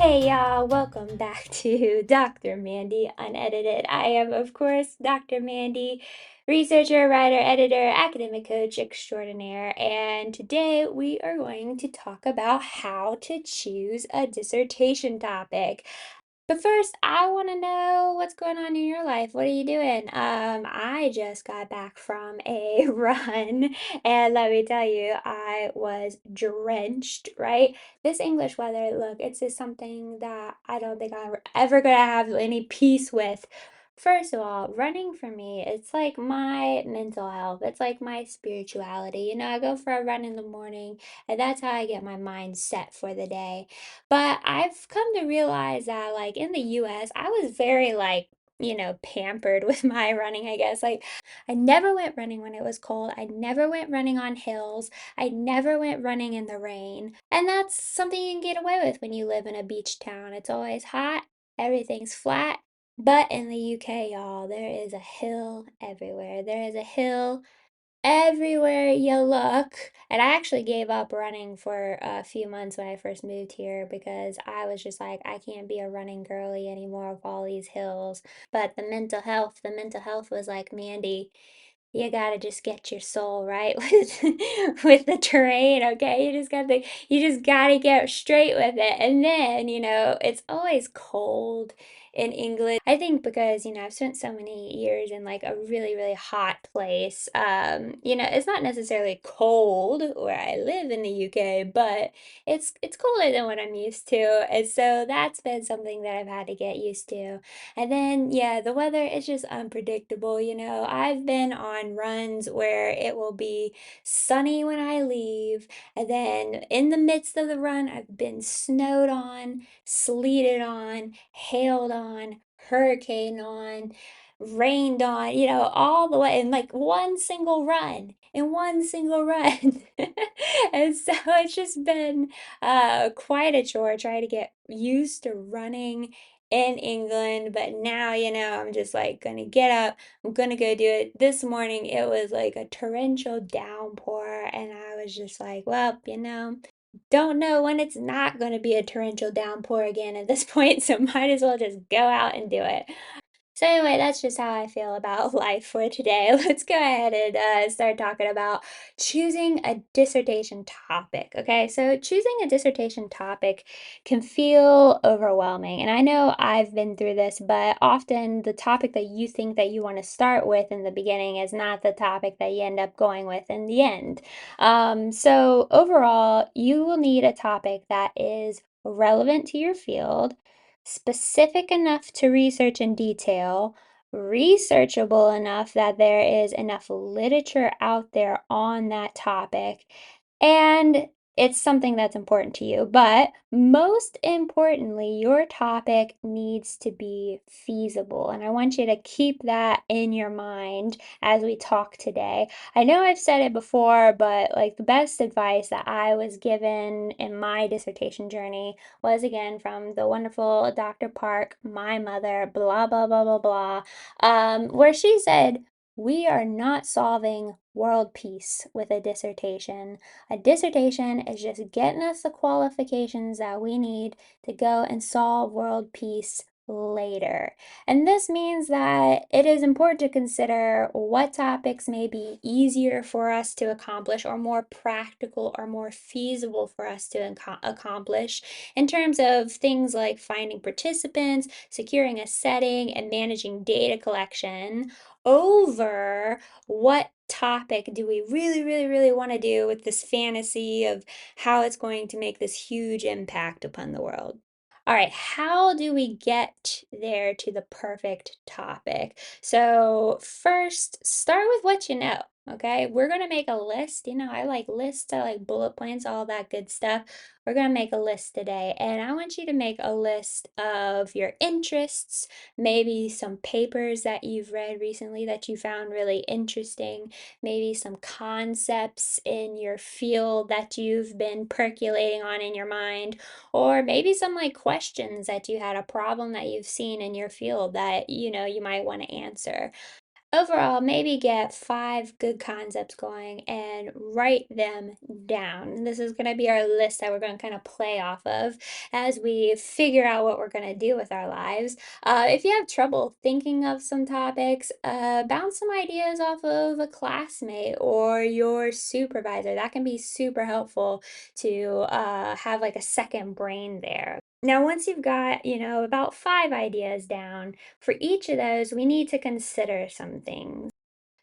Hey y'all, welcome back to Dr. Mandy Unedited. I am, of course, Dr. Mandy, researcher, writer, editor, academic coach extraordinaire, and today we are going to talk about how to choose a dissertation topic. But first, I want to know what's going on in your life. What are you doing? I just got back from a run, and let me tell you, I was drenched, right? This English weather, look, it's just something that I don't think I'm ever gonna have any peace with. First of all, running for me, it's like my mental health. It's like my spirituality. I go for a run in the morning, and that's how I get my mind set for the day. But I've come to realize that, like, in the US, I was very, like, pampered with my running, I guess. Like, I never went running when it was cold. I never went running on hills. I never went running in the rain. And that's something you can get away with when you live in a beach town. It's always hot, everything's flat. But in the UK, y'all, there is a hill everywhere. There is a hill everywhere you look. And I actually gave up running for a few months when I first moved here because I was just like, I can't be a running girly anymore with all these hills. But the mental health was like, Mandy, you gotta just get your soul right with the terrain, okay? You just gotta get straight with it. And then, it's always cold in England. I think because, I've spent so many years in like a really, really hot place. It's not necessarily cold where I live in the UK, but it's colder than what I'm used to. And so that's been something that I've had to get used to. And then, yeah, the weather is just unpredictable. I've been on runs where it will be sunny when I leave, and then in the midst of the run, I've been snowed on, sleeted on, hailed on, hurricane on, rained on, all the way in like one single run, in one single run. And so it's just been quite a chore trying to get used to running in England, but now, I'm just like gonna get up, I'm gonna go do it. This morning it was like a torrential downpour, and I was just like, well, don't know when it's not gonna be a torrential downpour again at this point, so might as well just go out and do it. So anyway, that's just how I feel about life for today. Let's go ahead and start talking about choosing a dissertation topic. Okay, so choosing a dissertation topic can feel overwhelming, and I know I've been through this, but often the topic that you think that you want to start with in the beginning is not the topic that you end up going with in the end. So overall, you will need a topic that is relevant to your field, specific enough to research in detail, researchable enough that there is enough literature out there on that topic, and it's something that's important to you. But most importantly, your topic needs to be feasible. And I want you to keep that in your mind as we talk today. I know I've said it before, but like the best advice that I was given in my dissertation journey was again from the wonderful Dr. Park, my mother, blah, blah, blah, blah, blah, where she said, we are not solving world peace with a dissertation. A dissertation is just getting us the qualifications that we need to go and solve world peace later. And this means that it is important to consider what topics may be easier for us to accomplish or more practical or more feasible for us to accomplish in terms of things like finding participants, securing a setting, and managing data collection over what topic do we really, really, really want to do with this fantasy of how it's going to make this huge impact upon the world. All right, how do we get there to the perfect topic? So, first, start with what you know. Okay, we're gonna make a list. I like lists, I like bullet points, all that good stuff. We're gonna make a list today, and I want you to make a list of your interests, maybe some papers that you've read recently that you found really interesting, maybe some concepts in your field that you've been percolating on in your mind, or maybe some like questions that you had, a problem that you've seen in your field that you might want to answer. overall, maybe get 5 good concepts going and write them down. This is going to be our list that we're going to kind of play off of as we figure out what we're going to do with our lives. If you have trouble thinking of some topics, bounce some ideas off of a classmate or your supervisor. That can be super helpful to have like a second brain there. Now, once you've got, about 5 ideas down, for each of those, we need to consider some things.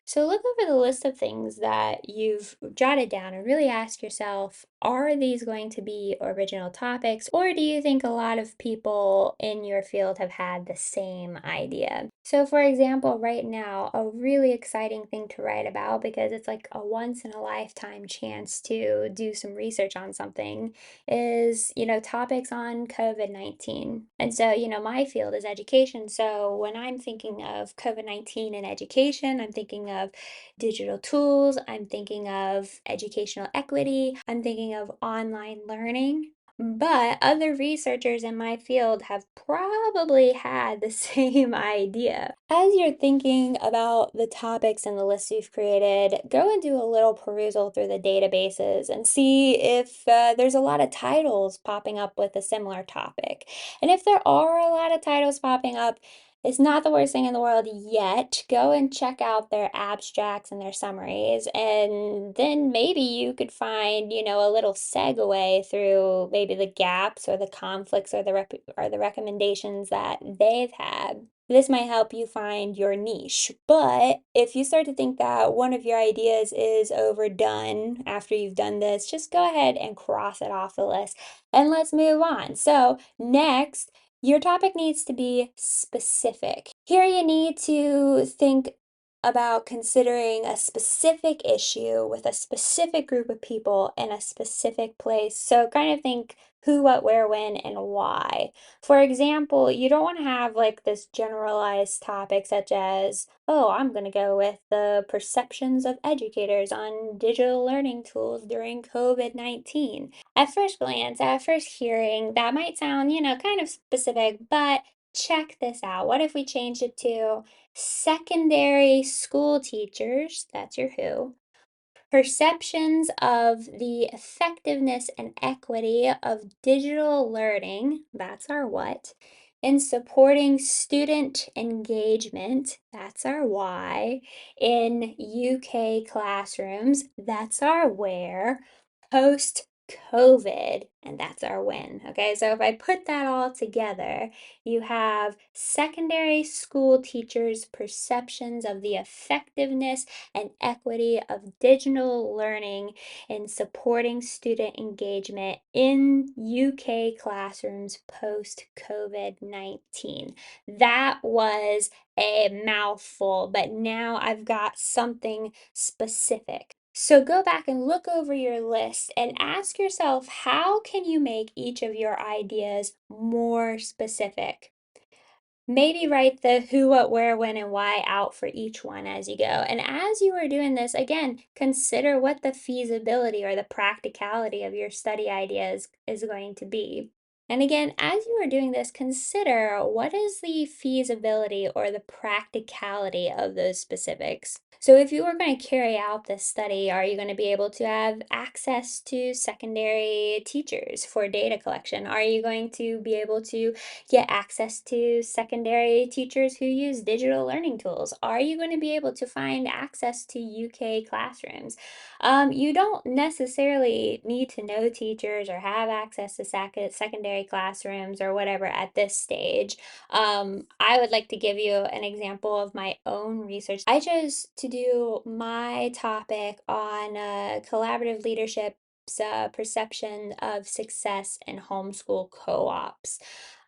So look over the list of things that you've jotted down and really ask yourself, are these going to be original topics, or do you think a lot of people in your field have had the same idea? So for example, right now, a really exciting thing to write about because it's like a once in a lifetime chance to do some research on something is, topics on COVID-19. And so, my field is education. So when I'm thinking of COVID-19 and education, I'm thinking of digital tools, I'm thinking of educational equity, I'm thinking of online learning. But other researchers in my field have probably had the same idea. As you're thinking about the topics and the list you've created, go and do a little perusal through the databases and see if there's a lot of titles popping up with a similar topic. And if there are a lot of titles popping up, it's not the worst thing in the world yet. Go and check out their abstracts and their summaries, and then maybe you could find, a little segue through maybe the gaps or the conflicts or the recommendations that they've had. This might help you find your niche. But if you start to think that one of your ideas is overdone after you've done this, just go ahead and cross it off the list and let's move on. So, next, your topic needs to be specific. Here you need to think about considering a specific issue with a specific group of people in a specific place. So kind of think who, what, where, when, and why. For example, you don't want to have like this generalized topic such as, oh, I'm going to go with the perceptions of educators on digital learning tools during COVID-19. At first glance, at first hearing, that might sound, kind of specific, but check this out. What if we changed it to secondary school teachers? That's your who. Perceptions of the effectiveness and equity of digital learning, that's our what, in supporting student engagement, that's our why, in UK classrooms, that's our where, post COVID, and that's our when. Okay, so if I put that all together, you have secondary school teachers' perceptions of the effectiveness and equity of digital learning in supporting student engagement in UK classrooms post COVID-19. That was a mouthful, but now I've got something specific. So go back and look over your list and ask yourself, how can you make each of your ideas more specific? Maybe write the who, what, where, when, and why out for each one as you go. And as you are doing this, again, consider what the feasibility or the practicality of your study ideas is going to be. And again, as you are doing this, consider what is the feasibility or the practicality of those specifics. So if you are going to carry out this study, are you going to be able to have access to secondary teachers for data collection? Are you going to be able to get access to secondary teachers who use digital learning tools? Are you going to be able to find access to UK classrooms? You don't necessarily need to know teachers or have access to secondary classrooms or whatever at this stage. I would like to give you an example of my own research. I chose to do my topic on collaborative leadership perception of success in homeschool co-ops.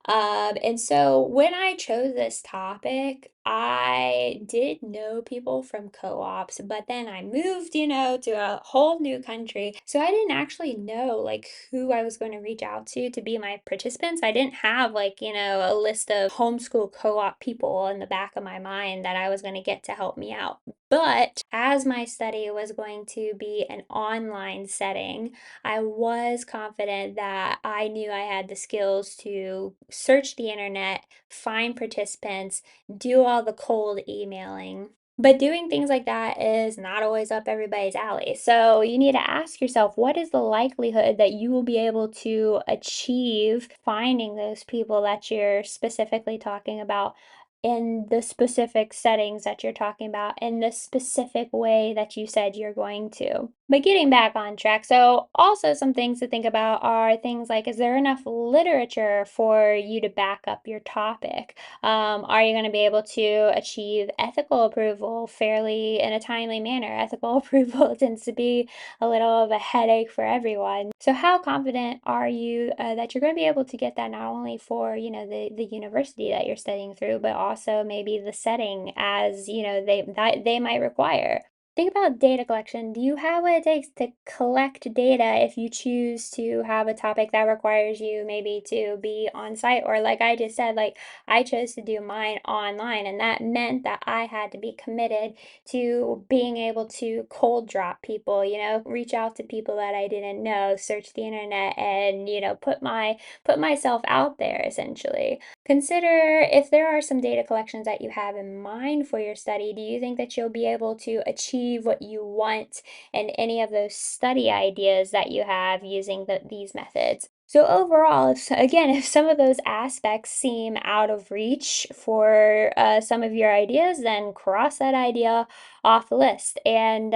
And so when I chose this topic, I did know people from co-ops, but then I moved, to a whole new country. So I didn't actually know like who I was going to reach out to be my participants. I didn't have like, a list of homeschool co-op people in the back of my mind that I was going to get to help me out. But as my study was going to be an online setting, I was confident that I knew I had the skills to search the internet, find participants, do all the cold emailing. But doing things like that is not always up everybody's alley. So you need to ask yourself, what is the likelihood that you will be able to achieve finding those people that you're specifically talking about in the specific settings that you're talking about in the specific way that you said you're going to. But getting back on track, so also some things to think about are things like, is there enough literature for you to back up your topic? Are you going to be able to achieve ethical approval fairly in a timely manner? Ethical approval tends to be a little of a headache for everyone. So, how confident are you that you're going to be able to get that not only for the university that you're studying through, but also maybe the setting as they might require? Think about data collection. Do you have what it takes to collect data if you choose to have a topic that requires you maybe to be on site? Or, like I just said, like I chose to do mine online, and that meant that I had to be committed to being able to cold drop people, reach out to people that I didn't know, search the internet, and put myself out there essentially. Consider if there are some data collections that you have in mind for your study. Do you think that you'll be able to achieve what you want in any of those study ideas that you have using these methods? So overall, if some of those aspects seem out of reach for some of your ideas, then cross that idea off the list. And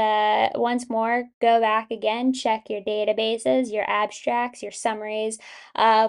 once more, go back again, check your databases, your abstracts, your summaries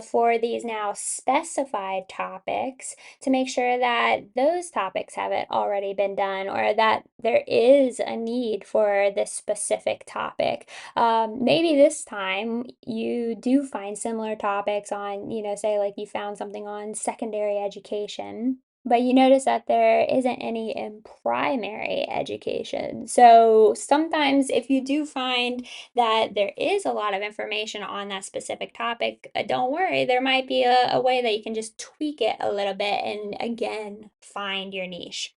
for these now specified topics to make sure that those topics haven't already been done or that there is a need for this specific topic. Maybe this time you do find similar topics on, say like you found something on secondary education, but you notice that there isn't any in primary education. So sometimes if you do find that there is a lot of information on that specific topic, don't worry, there might be a way that you can just tweak it a little bit and again find your niche.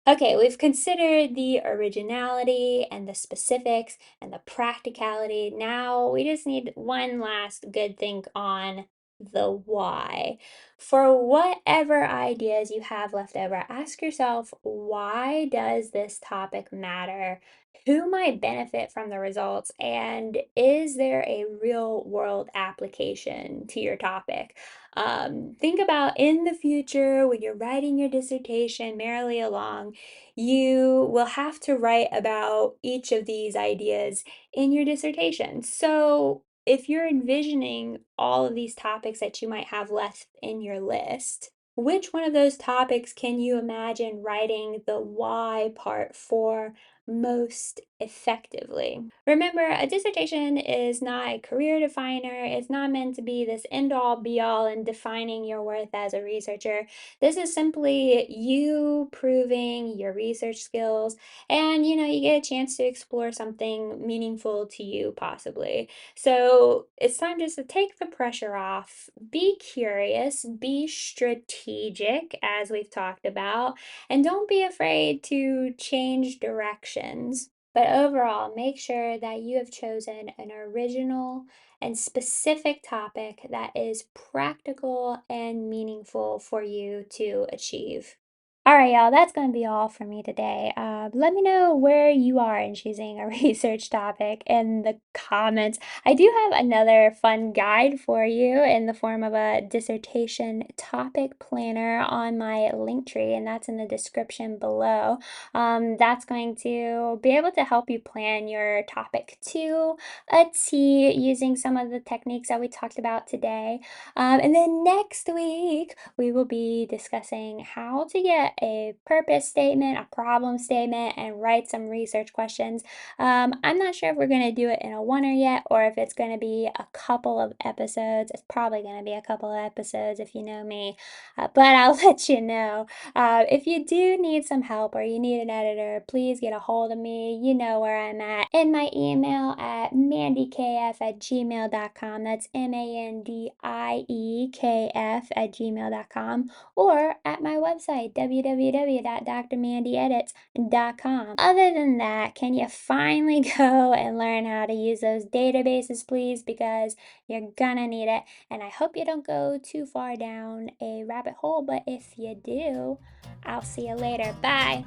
Okay, we've considered the originality and the specifics and the practicality. Now we just need one last good thing on the why. For whatever ideas you have left over, ask yourself, why does this topic matter? Who might benefit from the results? And is there a real world application to your topic? Think about in the future when you're writing your dissertation merrily along, you will have to write about each of these ideas in your dissertation. So, if you're envisioning all of these topics that you might have left in your list, which one of those topics can you imagine writing the why part for most effectively? Remember, a dissertation is not a career definer. It's not meant to be this end all be all in defining your worth as a researcher. This is simply you proving your research skills, and you get a chance to explore something meaningful to you, possibly. So it's time just to take the pressure off, be curious, be strategic, as we've talked about, and don't be afraid to change directions. But overall, make sure that you have chosen an original and specific topic that is practical and meaningful for you to achieve. All right, y'all, that's going to be all for me today. Let me know where you are in choosing a research topic in the comments. I do have another fun guide for you in the form of a dissertation topic planner on my link tree, and that's in the description below. That's going to be able to help you plan your topic to a T using some of the techniques that we talked about today. And then next week, we will be discussing how to get a purpose statement, a problem statement, and write some research questions. I'm not sure if we're going to do it in a oneer yet or if it's going to be a couple of episodes. It's probably going to be a couple of episodes if you know me, but I'll let you know. If you do need some help or you need an editor, please get a hold of me. You know where I'm at. In my email at mandikf@gmail.com. That's mandiekf@gmail.com, or at my website, www.drmandyedits.com. Other than that, can you finally go and learn how to use those databases, please? Because you're gonna need it. And I hope you don't go too far down a rabbit hole, but if you do, I'll see you later. Bye.